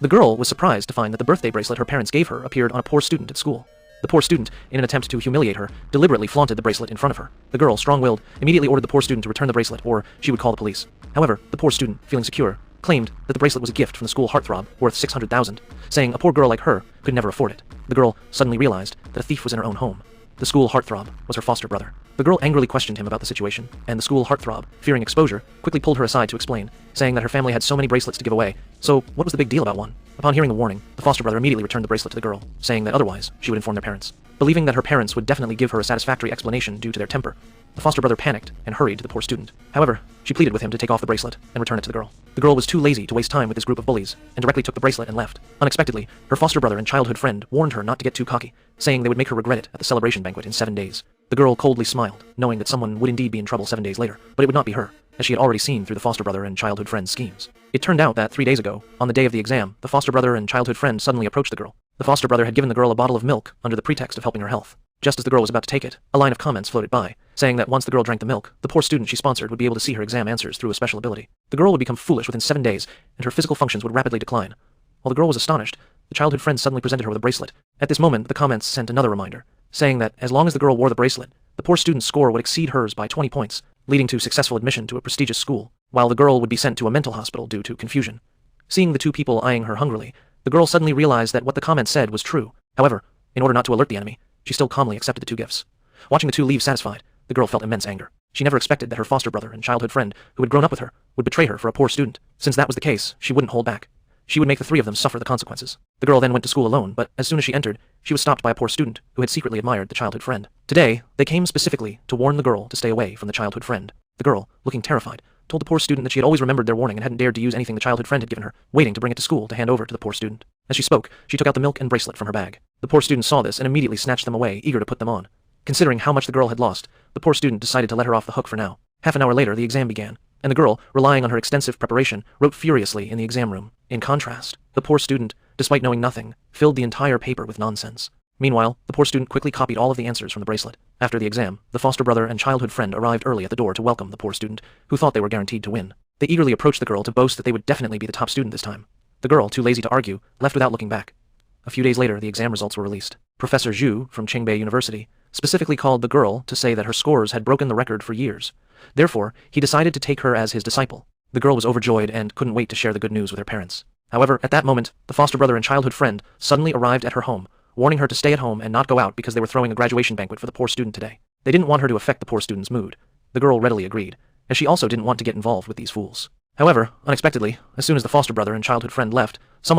The girl was surprised to find that the birthday bracelet her parents gave her appeared on a poor student at school. The poor student, in an attempt to humiliate her, deliberately flaunted the bracelet in front of her. The girl, strong-willed, immediately ordered the poor student to return the bracelet, or she would call the police. However, the poor student, feeling secure, claimed that the bracelet was a gift from the school heartthrob worth $600,000, saying a poor girl like her could never afford it. The girl suddenly realized that a thief was in her own home. The school heartthrob was her foster brother. The girl angrily questioned him about the situation, and the school heartthrob, fearing exposure, quickly pulled her aside to explain, saying that her family had so many bracelets to give away, so what was the big deal about one? Upon hearing the warning, the foster brother immediately returned the bracelet to the girl, saying that otherwise she would inform their parents. Believing that her parents would definitely give her a satisfactory explanation due to their temper, the foster brother panicked and hurried to the poor student. However, she pleaded with him to take off the bracelet and return it to the girl. The girl was too lazy to waste time with this group of bullies, and directly took the bracelet and left. Unexpectedly, her foster brother and childhood friend warned her not to get too cocky, saying they would make her regret it at the celebration banquet in 7 days. The girl coldly smiled, knowing that someone would indeed be in trouble 7 days later, but it would not be her, as she had already seen through the foster brother and childhood friend's schemes. It turned out that 3 days ago, on the day of the exam, the foster brother and childhood friend suddenly approached the girl. The foster brother had given the girl a bottle of milk under the pretext of helping her health. Just as the girl was about to take it, a line of comments floated by, saying that once the girl drank the milk, the poor student she sponsored would be able to see her exam answers through a special ability. The girl would become foolish within 7 days, and her physical functions would rapidly decline. While the girl was astonished, the childhood friend suddenly presented her with a bracelet. At this moment, the comments sent another reminder, saying that as long as the girl wore the bracelet, the poor student's score would exceed hers by 20 points, leading to successful admission to a prestigious school, while the girl would be sent to a mental hospital due to confusion. Seeing the two people eyeing her hungrily, the girl suddenly realized that what the comment said was true. However, in order not to alert the enemy, she still calmly accepted the two gifts. Watching the two leave satisfied, the girl felt immense anger. She never expected that her foster brother and childhood friend, who had grown up with her, would betray her for a poor student. Since that was the case, she wouldn't hold back. She would make the three of them suffer the consequences. The girl then went to school alone, but as soon as she entered, she was stopped by a poor student who had secretly admired the childhood friend. Today, they came specifically to warn the girl to stay away from the childhood friend. The girl, looking terrified, told the poor student that she had always remembered their warning and hadn't dared to use anything the childhood friend had given her, waiting to bring it to school to hand over to the poor student. As she spoke, she took out the milk and bracelet from her bag. The poor student saw this and immediately snatched them away, eager to put them on. Considering how much the girl had lost, the poor student decided to let her off the hook for now. Half an hour later, the exam began, and the girl, relying on her extensive preparation, wrote furiously in the exam room. In contrast, the poor student, despite knowing nothing, filled the entire paper with nonsense. Meanwhile, the poor student quickly copied all of the answers from the bracelet. After the exam, the foster brother and childhood friend arrived early at the door to welcome the poor student, who thought they were guaranteed to win. They eagerly approached the girl to boast that they would definitely be the top student this time. The girl, too lazy to argue, left without looking back. A few days later, the exam results were released. Professor Zhu, from Qingbei University, specifically called the girl to say that her scores had broken the record for years. Therefore, he decided to take her as his disciple. The girl was overjoyed and couldn't wait to share the good news with her parents. However, at that moment, the foster brother and childhood friend suddenly arrived at her home, warning her to stay at home and not go out because they were throwing a graduation banquet for the poor student today. They didn't want her to affect the poor student's mood. The girl readily agreed, as she also didn't want to get involved with these fools. However, unexpectedly, as soon as the foster brother and childhood friend left, someone